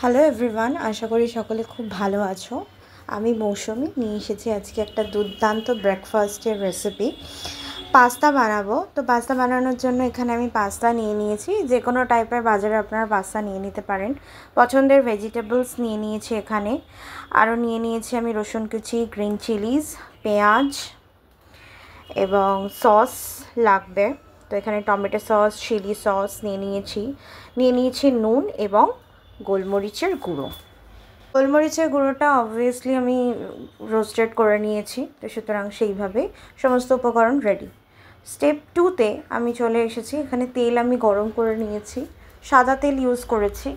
Hello everyone, আশা করি সকলে খুব ভালো আছো। আমি মৌসুমি নিয়ে এসেছি আজকে একটা দুর্দান্ত ব্রেকফাস্টের রেসিপি। পাস্তা বানাবো। তো পাস্তা বানানোর জন্য এখানে আমি পাস্তা নিয়ে নিয়েছি। যে কোনো টাইপের বাজারে আপনারা পাস্তা নিয়ে নিতে পারেন। পছন্দের ভেজিটেবলস নিয়ে নিয়েছি এখানে। আরও নিয়ে নিয়েছি আমি রসুন কুচি, গ্রিন চিলিজ, পেঁয়াজ এবং সস লাগবে। তো এখানে টমেটো সস, চিলি সস নিয়ে নিয়েছি নুন এবং গোলমরিচের গুঁড়ো। গোলমরিচের গুঁড়োটা অবভিয়াসলি আমি রোস্টেড করে নিয়েছি, তো সুতরাং সেইভাবে সমস্ত উপকরণ রেডি। স্টেপ 2তে আমি চলে এসেছি। এখানে তেল আমি গরম করে নিয়েছি, সাদা তেল ইউজ করেছি।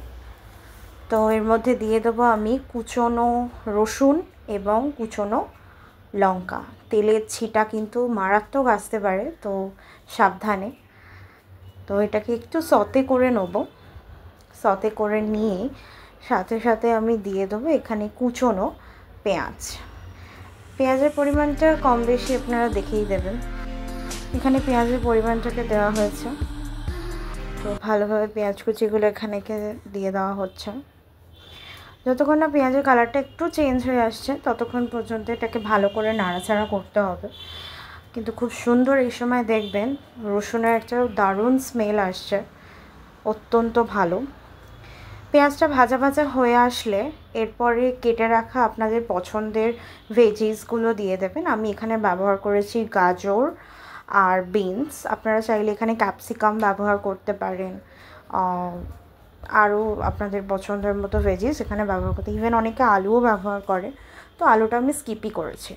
তো এর মধ্যে দিয়ে দেবো আমি কুচনো রসুন এবং কুচনো লঙ্কা। তেলের ছিটা কিন্তু মারাত্মক আসতে পারে, তো সাবধানে। তো এটাকে একটু সতে করে নেব। সতে করে নিয়ে সাথে সাথে আমি দিয়ে দেবো এখানে কুচনো পেঁয়াজ। পেঁয়াজের পরিমাণটা কম বেশি আপনারা দেখেই দেবেন। এখানে পেঁয়াজের পরিমাণটাকে দেওয়া হয়েছে। তো ভালোভাবে পেঁয়াজ কুচিগুলো এখানে দিয়ে দেওয়া হচ্ছে। যতক্ষণ না পেঁয়াজের কালারটা একটু চেঞ্জ হয়ে আসছে ততক্ষণ পর্যন্ত এটাকে ভালো করে নাড়াচাড়া করতে হবে। কিন্তু খুব সুন্দর এই সময় দেখবেন রসুনের একটা দারুণ স্মেল আসছে, অত্যন্ত ভালো। পেঁয়াজটা ভাজা ভাজা হয়ে আসলে এরপরে কেটে রাখা আপনাদের পছন্দের ভেজিসগুলো দিয়ে দেবেন। আমি এখানে ব্যবহার করেছি গাজর আর বিনস। আপনারা চাইলে এখানে ক্যাপসিকাম ব্যবহার করতে পারেন, আরও আপনাদের পছন্দের মতো ভেজিস এখানে ব্যবহার করতে, ইভেন অনেকে আলুও ব্যবহার করে। তো আলুটা আমি স্কিপই করেছি।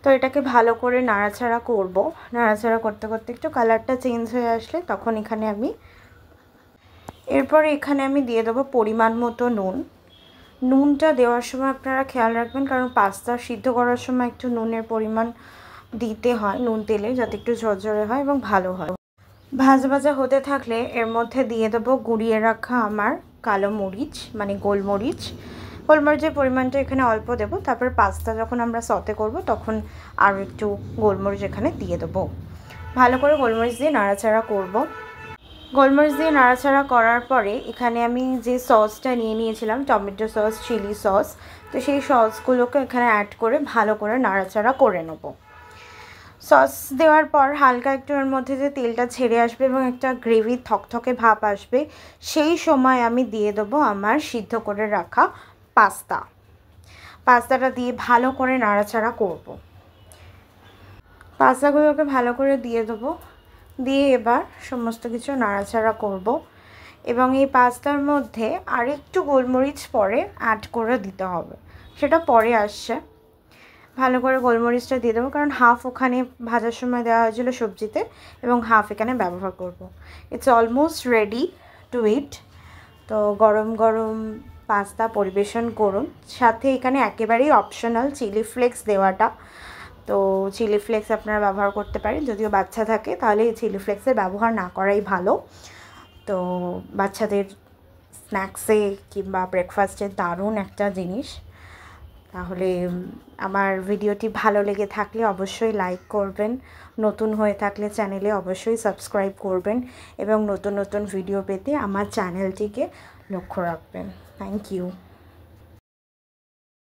তো এটাকে ভালো করে নাড়াচাড়া করব। নাড়াচাড়া করতে করতে একটু কালারটা চেঞ্জ হয়ে আসলে তখন এরপরে এখানে আমি দিয়ে দেবো পরিমাণ মতো নুন। নুনটা দেওয়ার সময় আপনারা খেয়াল রাখবেন, কারণ পাস্তা সিদ্ধ করার সময় একটু নুনের পরিমাণ দিতে হয় নুন তেলে, যাতে একটু ঝরঝরে হয় এবং ভালো হয়। ভাজা ভাজা হতে থাকলে এর মধ্যে দিয়ে দেবো গুঁড়িয়ে রাখা আমার কালো মরিচ মানে গোলমরিচ। গোলমরিচের পরিমাণটা এখানে অল্প দেবো। তারপর পাস্তা যখন আমরা সতে করব তখন আরও একটু গোলমরিচ এখানে দিয়ে দেবো। ভালো করে গোলমরিচ দিয়ে নাড়াচাড়া করব। গোলমরিচ দিয়ে নাড়াচাড়া করার পরে এখানে আমি যে সসটা নিয়ে নিয়েছিলাম, টমেটো সস, চিলি সস, তো সেই সসগুলোকে এখানে অ্যাড করে ভালো করে নাড়াচাড়া করে নেব। সস দেওয়ার পর হালকা একটু এর মধ্যে যে তেলটা ছেড়ে আসবে এবং একটা গ্রেভি থকথকে ভাব আসবে, সেই সময় আমি দিয়ে দেবো আমার সিদ্ধ করে রাখা পাস্তাটা দিয়ে ভালো করে নাড়াচাড়া করব। পাস্তাগুলোকে ভালো করে দিয়ে দেবো। দিয়ে এবার সমস্ত কিছু নাড়াচাড়া করব এবং এই পাস্তার মধ্যে আরেকটু গোলমরিচ পরে অ্যাড করে দিতে হবে, সেটা পরে আসছে। ভালো করে গোলমরিচটা দিয়ে দেবো, কারণ হাফ ওখানে ভাজার সময় দেওয়া হয়েছিল সবজিতে এবং হাফ এখানে ব্যবহার করব। ইটস অলমোস্ট রেডি টু ইট। তো গরম গরম পাস্তা পরিবেশন করুন। সাথে এখানে একেবারেই অপশনাল চিলি ফ্লেক্স দেওয়াটা। তো চিলি ফ্লেক্স আপনারা ব্যবহার করতে পারেন, যদিও বাচ্চা থাকে তাহলে এই চিলি ফ্লেক্সের ব্যবহার না করাই ভালো। তো বাচ্চাদের স্ন্যাক্সে কিংবা ব্রেকফাস্টে দারুণ একটা জিনিস। তাহলে আমার ভিডিওটি ভালো লেগে থাকলে অবশ্যই লাইক করবেন, নতুন হয়ে থাকলে চ্যানেলে অবশ্যই সাবস্ক্রাইব করবেন এবং নতুন নতুন ভিডিও পেতে আমার চ্যানেলটিকে লক্ষ্য রাখবেন। Thank you.